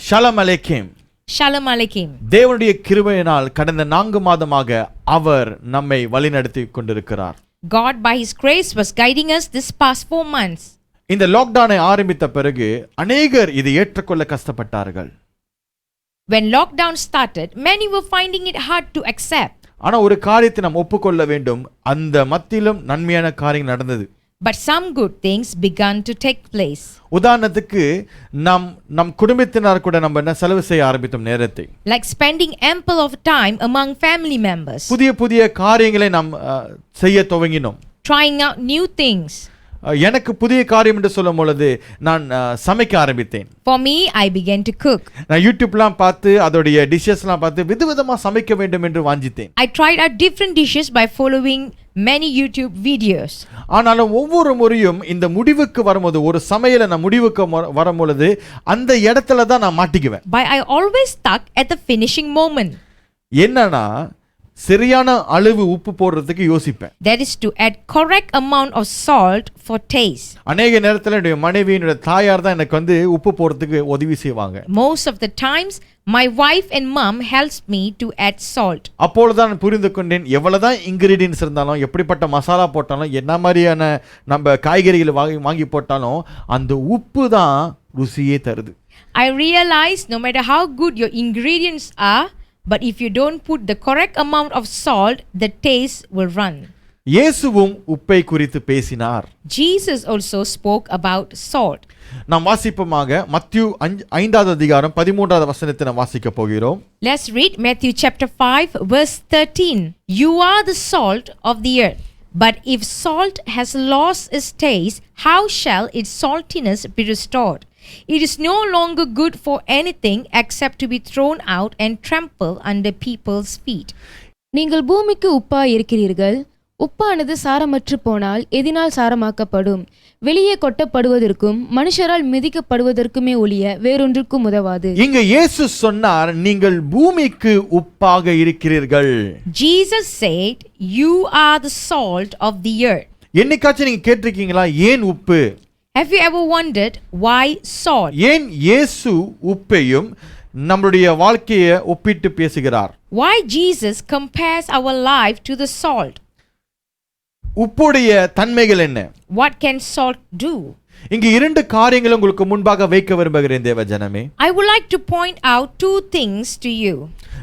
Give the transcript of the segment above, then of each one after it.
ஷலம் அலைக்கும். Shalom Aleichem. தேவனுடைய கிருபையினால் கடந்த 4 மாதமாக அவர் நம்மை வழிநடத்தி கொண்டிருக்கிறார். God by his grace was guiding us this past 4 months. இந்த லாக்டவுனை ஆரம்பித்த பிறகு அநேகர் இதை ஏற்றுக்கொள்ள கஷ்டப்பட்டார்கள். When lockdown started, many were finding it hard to accept. ஆனா ஒரு காரியத்தை நாம் ஒப்புக்கொள்ள வேண்டும், அந்த மத்தியிலும் நன்மையான காரியம் நடந்தது. But some good things began to take place. உதாரணத்துக்கு நம் குடும்பத்தினர் கூட நம்ம என்ன செலவு செய்ய ஆரம்பித்தோம் நேரத்தை. Like spending ample of time among family members. புதிய காரியங்களை நாம் செய்ய துவங்கினோம். Trying out new things. எனக்கு புதிய காரியம் என்று சொல்லும் பொழுது நான் சமைக்க ஆரம்பித்தேன். For me, I began to cook. நான் யூடியூப்லாம் பார்த்து அதோடைய டிஷஸ்லாம் பார்த்து விதவிதமா சமைக்க வேண்டும் என்று வாஞ்சித்தேன். I tried out different dishes by following many YouTube videos. ஆனாலும் ஒவ்வொரு முறையும் இந்த முடிவுக்கு வரும்போது, ஒரு சமையலை நான் முடிவுக்கு வரும்பொழுது அந்த இடத்துல தான் நான் மாட்டிக்குவேன். But I always stuck at the finishing moment. என்னன்னா சரியான அளவு உப்பு போடுறதுக்கு யோசிப்பேன். That is to add correct amount of salt for taste. அநேக நேரத்துல என்னுடைய மனைவி, என்னுடைய தாயார் தான் எனக்கு உப்பு போடுறதுக்கு உதவி செய்வாங்க. Most of the times my wife and mom helps me to add salt. அப்பொழுதுதான் நான் புரிந்து கொண்டேன், எவ்வளவுதான் இன்கிரிடியன்ஸ் இருந்தாலும், எப்படிப்பட்ட மசாலா போட்டாலும், என்ன மாதிரியான நம்ம காய்கறிகளை வாங்கி போட்டாலும் அந்த உப்பு தான் ருசியே தருது. I realized no matter how good your ingredients are, but if you don't put the correct amount of salt, the taste will run. இயேசுவும் உப்பை குறித்து பேசினார். Jesus also spoke about salt. நாம் வாசிப்போமாக மத்தேயு 5வது அதிகாரம் 13வது வசனத்தை நாம் வாசிக்க போகிறோம். Let's read Matthew chapter 5 verse 13. You are the salt of the earth, but if salt has lost its taste, how shall its saltiness be restored? It is no longer good for anything except to be thrown out and trampled under people's feet. நீங்கள் பூமிக்கு உப்பாய் இருக்கிறீர்கள். உப்பானது சாரமற்று போனால் எதினால் சாரமாக்கப்படும்? வெளியே கொட்டப்படுவதற்கும் மனுஷரால் மிதிக்கப்படுவதற்குமே ஒழிய வேறொன்றுக்கும் உதவாது. இங்க இயேசு சொன்னார், நீங்கள் பூமிக்கு உப்பாக இருக்கிறீர்கள். Jesus said, you are the salt of the earth. என்னைக்காச்சும் நீங்க கேட்டிருக்கீங்களா ஏன் உப்பு? Have you ever wondered why salt? ஏன் இயேசு உப்பையும் நம்முடைய வாழ்க்கையை ஒப்பிட்டு பேசுகிறார்? Why Jesus compares our life to the salt? உப்புடைய தன்மைகள் என்ன? What can salt do? இங்க 2 காரியங்களை உங்களுக்கு முன்பாக வைக்க விரும்புகிறேன் தேவ ஜனமே. I would like to point out 2 things to you.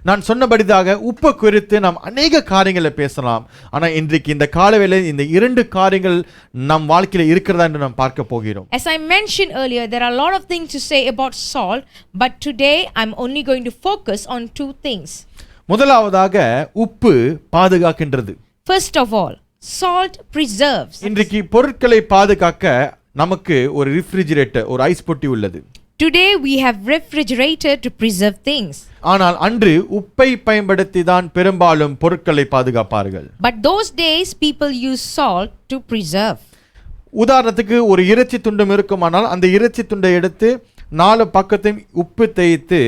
நான் சொன்னபடியாக உப்பு குறித்து நாம் அநேக காரியங்களை பேசலாம். ஆனா இன்றைக்கு இந்த காலவேளையில் இந்த 2 காரியங்கள் நம் வாழ்க்கையில இருக்கிறதா என்று நாம் பார்க்க போகிறோம். As I mentioned earlier, there are a lot of things to say about salt, but today I'm only going to focus on 2 things. முதலாவதாக உப்பு பாதுகாக்கின்றது. First of all, salt preserves. இன்றைக்கு பொருட்களை பாதுகாக்க நமக்கு ஒரு ரெஃப்ரிஜரேட்டர், ஒரு ஐஸ் பொட்டி உள்ளது. Today we have refrigerator to preserve things. ஆனால் அன்று உப்பை பயன்படுத்தி தான் பெரும்பாலும் பொருட்களை பாதுகாப்பார்கள். But those days people use salt to preserve. உதாரணத்துக்கு ஒரு இறைச்சி துண்டும் இருக்குமானால் அந்த இறைச்சி துண்டை எடுத்து 4 பக்கத்தையும் உப்பு தேய்த்து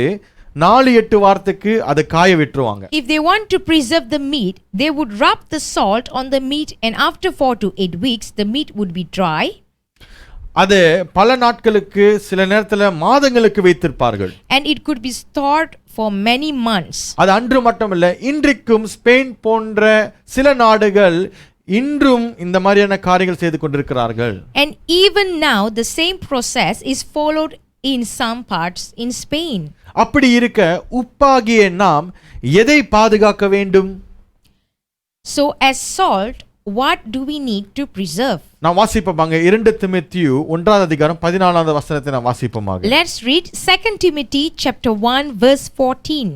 4-8 வாரத்துக்கு அதை காய விட்டுருவாங்க. If they want to preserve the meat, they would rub the salt on the meat, and after 4 to 8 weeks the meat would be dry. அது பல நாட்களுக்கு, சில நேரத்துல மாதங்களுக்கு வைத்திருப்பார்கள். And it could be stored for many months. அது அன்று மட்டுமல்ல, இன்றைக்கும் ஸ்பெயின் போன்ற சில நாடுகள் இன்றும் இந்த மாதிரியான காரியங்கள் செய்து கொண்டிருக்கிறார்கள். And even now the same process is followed in some parts in Spain. அப்படி இருக்க உப்பாகிய நாம் எதை பாதுகாக்க வேண்டும்? So as salt, what do we need to preserve? நான் வாசிப்போமாக 2 தீமோத்தேயு 1வது அதிகாரம் 14வது வசனத்தை நான் வாசிப்போமாக. Let's read 2 Timothy chapter 1 verse 14.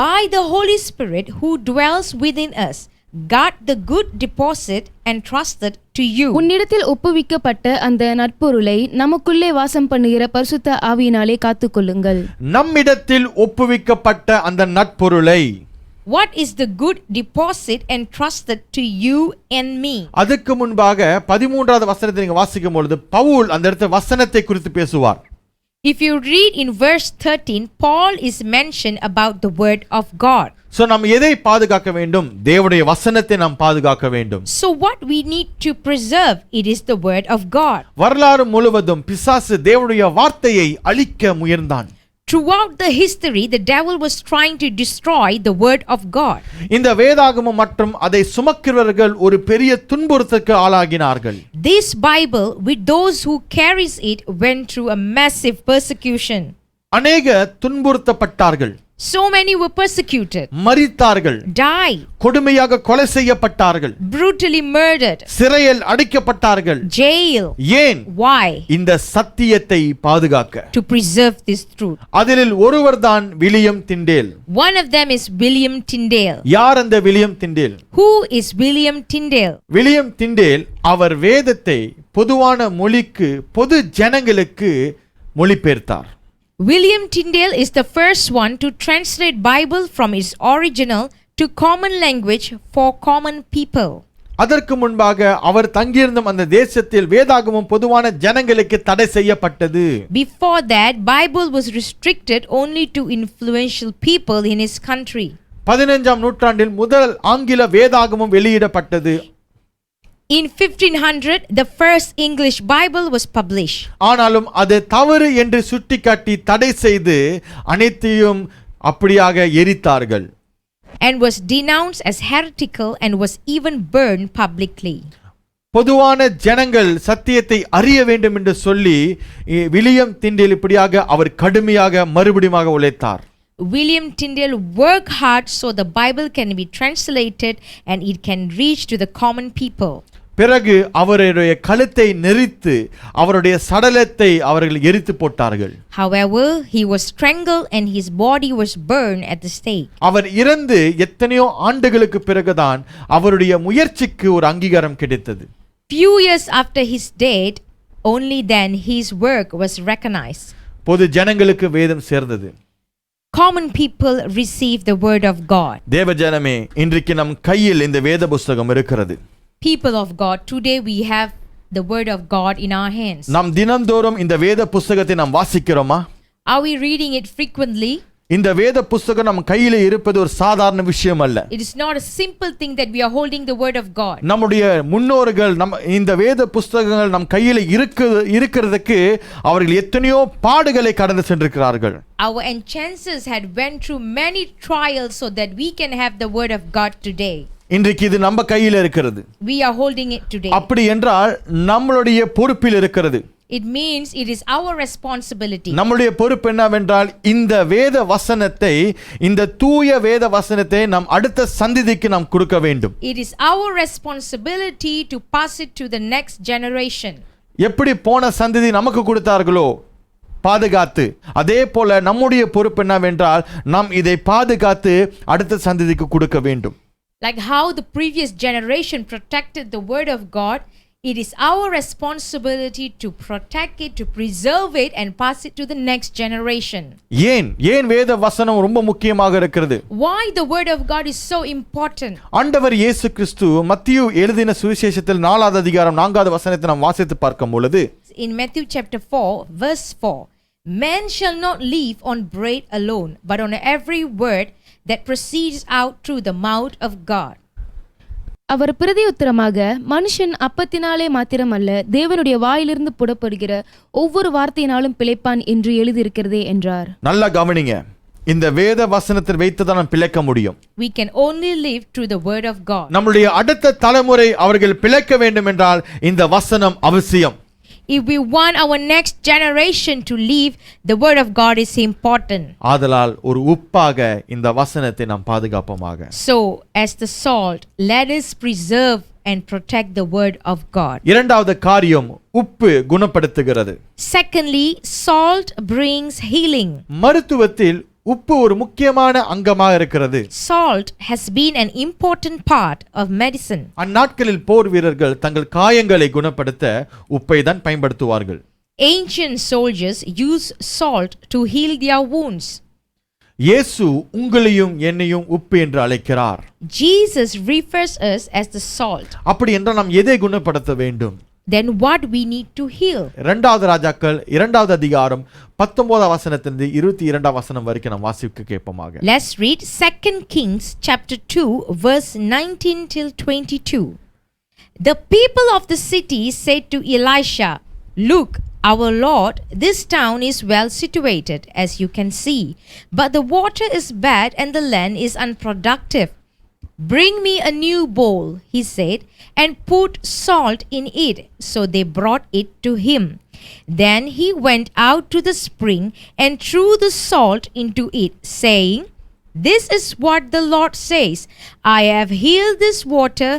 By the Holy Spirit who dwells within us, guard the good deposit entrusted to you. உன்னிடத்தில் ஒப்புவிக்கப்பட்ட அந்த நற்பொருளை நமக்குள்ளே வாசம் பண்ணுகிற பரிசுத்த ஆவியினாலே காத்துக்கொள்ளுங்கள். நம்மிடத்தில் ஒப்புவிக்கப்பட்ட அந்த நற்பொருளை, What is the good deposit entrusted to you and me? அதுக்கு முன்பாக 13வது வசனத்தை நீங்க வாசிக்கும் பொழுது பவுல் அந்த இடத்துல வசனத்தை குறித்து பேசுவார். If you read in verse 13, Paul is mentioned about the word of God. So நாம் எதை பாதுகாக்க வேண்டும்? தேவனுடைய வசனத்தை நாம் பாதுகாக்க வேண்டும். So what we need to preserve, it is the word of God. வரலாறு முழுவதும் பிசாசு தேவனுடைய வார்த்தையை அழிக்க முயன்றான். Throughout the history, the devil was trying to destroy the word of God. இந்த வேதாகமம் மற்றும் அதை சுமக்கிறவர்கள் ஒரு பெரிய துன்புறுத்தலுக்கு ஆளாகினார்கள். This Bible, with those who carries it, went through a massive persecution. அநேக துன்புறுத்தப்பட்டார்கள். So many were persecuted, மரித்தார்கள், died, கொடுமையாக கொலை செய்யப்பட்டார்கள், brutally murdered, சிறையில் அடைக்கப்பட்டார்கள். jail. ஏன்? Why? இந்த சத்தியத்தை பாதுகாக்க. To preserve this truth. அதில் ஒருவர்தான் William Tyndale. One of them is William Tyndale. யார் அந்த William Tyndale? Who is William Tyndale? William Tyndale அவர் வேதத்தை பொதுவான மொழிக்கு, பொது ஜனங்களுக்கு மொழிபெயர்த்தார். William Tyndale is the first one to translate Bible from its original to common language for common people. அதற்கு முன்பாக அவர் தங்கியிருந்த அந்த தேசத்தில் வேதாகமம் பொதுவான ஜனங்களுக்கு தடை செய்யப்பட்டது. Before that, Bible was restricted only to influential people in his country. 15ஆம் நூற்றாண்டில் முதல் ஆங்கில வேதாகமம் வெளியிடப்பட்டது. In 1500, the first English Bible was published. ஆனாலும் அது தவறு என்று சுட்டிக்காட்டி தடை செய்து அனைத்தையும் அப்படியாக எரித்தார்கள். And was denounced as heretical and was even burned publicly. பொதுவான ஜனங்கள் சத்தியத்தை அறிய வேண்டும் என்று சொல்லி வில்லியம் டிண்டேல் இப்படியாக அவர் கடுமையாக மறுபடியும் உழைத்தார். William Tyndale worked hard so the Bible can be translated and it can reach to the common people. பிறகு அவருடைய கழுத்தை நெரித்து அவருடைய சடலத்தை அவர்கள் எரித்து போட்டார்கள். However, he was strangled and his body was burned at the stake. அவர் இறந்து எத்தனையோ ஆண்டுகளுக்கு பிறகுதான் அவருடைய முயற்சிக்கு ஒரு அங்கீகாரம் கிடைத்தது. Few years after his death, only then his work was recognized. பொது ஜனங்களுக்கு வேதம் சேர்ந்தது. Common people received the word of God. தேவ ஜனமே, இன்றைக்கு நம் கையில் இந்த வேத புத்தகம் இருக்கிறது. People of God, today we have the word of God in our hands. நாம் தினந்தோறும் இந்த வேத புத்தகத்தை நாம் வாசிக்கிறோமா? Are we reading it frequently? இந்த வேத புத்தகம் நம் கையில இருப்பது ஒரு சாதாரண விஷயம் அல்ல. It is not a simple thing that we are holding the word of God. நம்முடைய முன்னோர்கள் இந்த வேத புத்தகங்கள் நம் கையில இருக்கிறதுக்கு அவர்கள் எத்தனையோ பாடுகளை கடந்து சென்றிருக்கிறார்கள். Our ancestors had went through many trials so that we can have the word of God today. இன்றைக்கு இது நம்ம கையில இருக்கிறது. We are holding it today. அப்படி என்றால் நம்மளுடைய பொறுப்பில் இருக்கிறது. It means it is our responsibility. நம்முடைய பொறுப்பு என்னவென்றால் இந்த வேத வசனத்தை, இந்த தூய வேத வசனத்தை நாம் அடுத்த சந்ததிக்கு நாம் கொடுக்க வேண்டும். It is our responsibility to pass it to the next generation. எப்படி போன சந்ததி நமக்கு கொடுத்தார்களோ பாதுகாத்து, அதே போல நம்முடைய பொறுப்பு என்னவென்றால் நாம் இதை பாதுகாத்து அடுத்த சந்ததிக்கு கொடுக்க வேண்டும். Like how the previous generation protected the word of God, it is our responsibility to protect it, to preserve it and pass it to the next generation. ஏன் வேத வசனம் ரொம்ப முக்கியமாக இருக்கிறது? Why the word of God is so important? ஆண்டவர் இயேசு கிறிஸ்து மத்தேயு எழுதின சுவிசேஷத்தில் 4வது அதிகாரம் 4வது வசனத்தை நாம் வாசித்து பார்க்கும் பொழுது, In Matthew chapter 4 verse 4, man shall not live on bread alone, but on every word that proceeds out through the mouth of God. அவர் பிரதியுத்தரமாக, மனுஷன் அப்பத்தினாலே மாத்திரமல்ல தேவனுடைய வாயிலிருந்து புறப்படுகிற ஒவ்வொரு வார்த்தையினாலும் பிழைப்பான் என்று எழுதியிருக்கிறதே என்றார். நல்லா கவனிங்க, இந்த வேத வசனத்தில் வைத்துதான் நாம் பிழைக்க முடியும். We can only live through the word of God. நம்முடைய அடுத்த தலைமுறை அவர்கள் பிழைக்க வேண்டும் என்றால் இந்த வசனம் அவசியம். If we want our next generation to live, the word of God is important. ஆதலால் ஒரு உப்பாக இந்த வசனத்தை நாம் பாதுகாப்போமாக. So, as the salt, let us preserve and protect the word of God. இரண்டாவது காரியம், உப்பு குணப்படுத்துகிறது. Secondly, salt brings healing. மருத்துவத்தில் உப்பு ஒரு முக்கியமான அங்கமாக இருக்கிறது. Salt has been an important part of medicine. அந்நாட்களில் போர் வீரர்கள் தங்கள் காயங்களை குணப்படுத்த உப்பை தான் பயன்படுத்துவார்கள். Ancient soldiers used salt to heal their wounds. இயேசு உங்களையும் என்னையும் உப்பு என்று அழைக்கிறார். Jesus refers us as the salt. அப்படி என்றால் நாம் எதை குணப்படுத்த வேண்டும்? Then what we need to heal? இரண்டாவது ராஜாக்கள் 2வது அதிகாரம் 19வது வசனத்திலிருந்து 22வது வசனம் வரைக்கும் நாம் வாசிக்க கேட்போமாக. Let's read 2 Kings chapter 2 verse 19 till 22. The people of the city said to Elisha, "Look, Our Lord, this town is well situated, as you can see, but the water is bad and the land is unproductive. Bring me a new bowl, he said, and put salt in it. So they brought it to him. Then he went out to the spring and threw the salt into it, saying, This is what the Lord says, I have healed this water,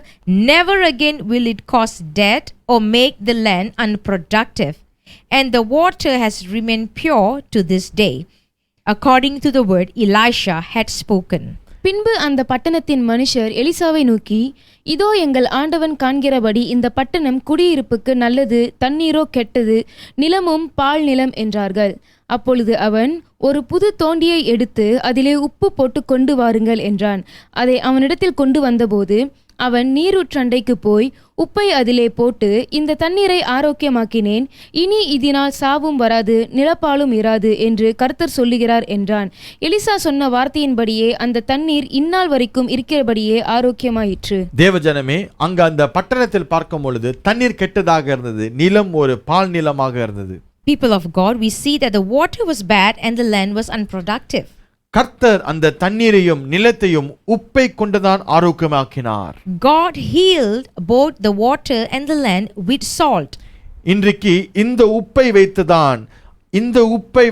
never again will it cause death or make the land unproductive. And the water has remained pure to this day, according to the word Elisha had spoken. பின்பு அந்த பட்டணத்தின் மனுஷர் எலிசாவை நோக்கி, இதோ எங்கள் ஆண்டவன் காண்கிறபடி இந்த பட்டணம் குடியிருப்புக்கு நல்லது, தண்ணீரோ கெட்டது, நிலமும் பால் நிலம் என்றார்கள். அப்பொழுது அவன், ஒரு புது தோண்டியை எடுத்து அதிலே உப்பு போட்டு கொண்டு வாருங்கள் என்றான். அதை அவனிடத்தில் கொண்டு வந்தபோது அவன் நீரூற்றண்டைக்கு போய் உப்பை அதிலே போட்டு, இந்த தண்ணீரை ஆரோக்கியமாக்கினேன், இனி இதனால் சாவும் வராது, நிலப்பாலும் இராது என்று கர்த்தர் சொல்லுகிறார் என்றான். எலிசா சொன்ன வார்த்தையின்படியே அந்த தண்ணீர் இந்நாள் வரைக்கும் இருக்கிறபடியே ஆரோக்கியமாயிற்று. தேவஜனமே, அங்க அந்த பட்டணத்தில் பார்க்கும் பொழுது தண்ணீர் கெட்டதாக இருந்தது, நிலம் ஒரு பால் நிலமாக இருந்தது. People of God, we see that the water was bad and the land was unproductive. கர்த்தர் அந்த தண்ணீரையும் நிலத்தையும் உப்பை கொண்டுதான் ஆரோக்கியமாக்கினார். God healed both the water and the land with salt. இன்றைக்கு இந்த உப்பை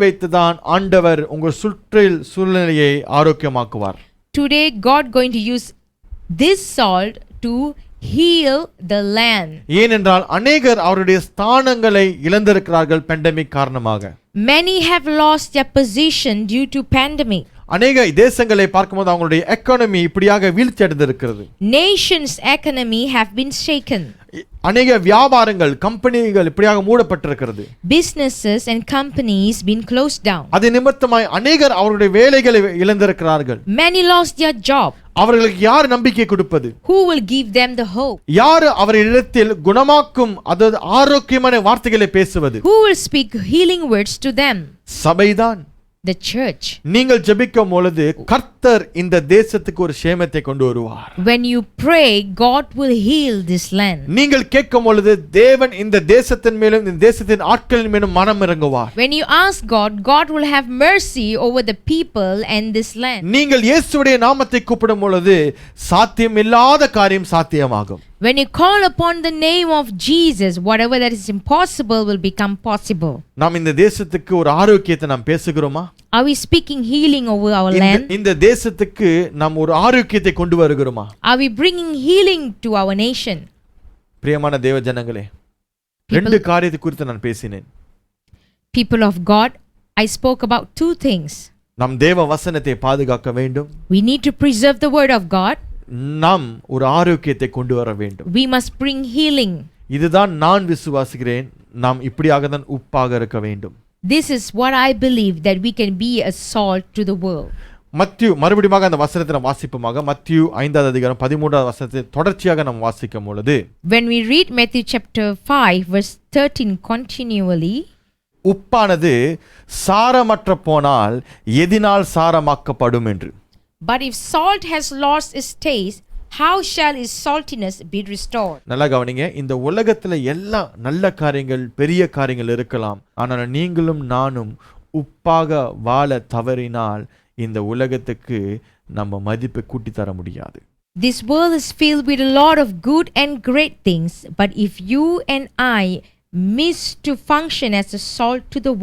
வைத்துதான் ஆண்டவர் உங்கள் சுற்றில் சூழ்நிலையை ஆரோக்கியமாக்குவார். Today God going to use this salt to heal the land. ஏனென்றால் அநேகர் அவருடைய ஸ்தானங்களை இழந்திருக்கிறார்கள் pandemic காரணமாக. Many have lost their position due to pandemic. அநேக தேசங்களை பார்க்கும்போது அவங்களுடைய எக்கானமி இப்படியாக வீழ்ச்சி அடைந்திருக்கிறது. Nations' economy have been shaken. அநேக வியாபாரங்கள் கம்பெனிகள் இப்படியாக மூடப்பட்டிருக்கிறது. Businesses and companies been closed down. அது நிமித்தமாய் அநேகர் அவருடைய வேலைகளை இழந்திருக்கிறார்கள். Many lost their job. அவர்களுக்கு யார் நம்பிக்கை கொடுப்பது? Who will give them the hope? யார் அவரிடத்தில் குணமாக்கும் அதாவது ஆரோக்கியமான வார்த்தைகளை பேசுவது? Who will speak healing words to them? சபைதான். The church. நீங்கள் ஜெபிக்கும் பொழுது கர்த்தர் இந்த தேசத்துக்கு ஒரு சேமத்தை கொண்டு வருவார். When you pray, God will heal this land. நீங்கள் கேட்கும் பொழுது தேவன் இந்த தேசத்தின் மேலும் இந்த தேசத்தின் ஆட்களின் மேலும் மனம் இறங்குவார். When you ask God, God will have mercy over the people and this land. நீங்கள் இயேசுவுடைய நாமத்தை கூப்பிடும் பொழுது சாத்தியமில்லாத காரியம் சாத்தியமாகும். When you call upon the name of Jesus, whatever that is impossible will become possible. நாம் இந்த தேசத்துக்கு ஒரு ஆரோக்கியத்தை நாம் பேசுகிறோமா? Are we speaking healing over our land? இந்த தேசத்துக்கு நாம் ஒரு ஆரோக்கியத்தை கொண்டு வருகிறோமா? Are we bringing healing to our nation? பிரியமான தேவ ஜனங்களே, ரெண்டு காரியத்தை குறித்து நான் பேசினேன். People of God, I spoke about two things. நாம் தேவ வசனத்தை பாதுகாக்க வேண்டும். We need to preserve the word of God. நாம் ஒரு ஆரோக்கியத்தை கொண்டு வர வேண்டும். We must bring healing. இதுதான் நான் விசுவாசிக்கிறேன். நாம் இப்படியாக தான் உப்பாக இருக்க வேண்டும். This is what I believe, that we can be a salt to the world. மத்திய மறுபடியும் அந்த வசனத்தை நாம் வாசிப்போமாக. மத்திய 5வது அதிகாரம் 13வது வசனத்தை தொடர்ச்சியாக நாம் வாசிக்கும் பொழுது, When we read Matthew chapter 5 verse 13 continually, உப்பானது சாரமற்ற போனால் எதினால் சாரமாக்கப்படும் என்று. But if salt has lost its taste, how shall its saltiness be restored? நல்லா கவனிங்க. இந்த உலகத்துல எல்லா நல்ல காரியங்கள் பெரிய காரியங்கள் இருக்கலாம். ஆனால் நீங்களும் நானும் உப்பாக வாழ தவறினால் இந்த உலகத்துக்கு நம்ம மதிப்பை கூட்டி தர முடியாது. This world is filled with a lot of good and great things, but if you and I miss to function as a salt to the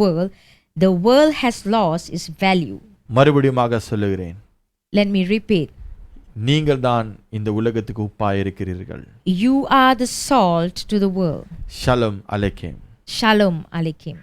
world has lost its value. மறுபடியுமாக சொல்லுகிறேன். Let me repeat. நீங்கள் தான் இந்த உலகத்துக்கு உப்பாய் இருக்கிறீர்கள். You are the salt to the world. ஷலம் அலைக்கும். Shalom Aleichem.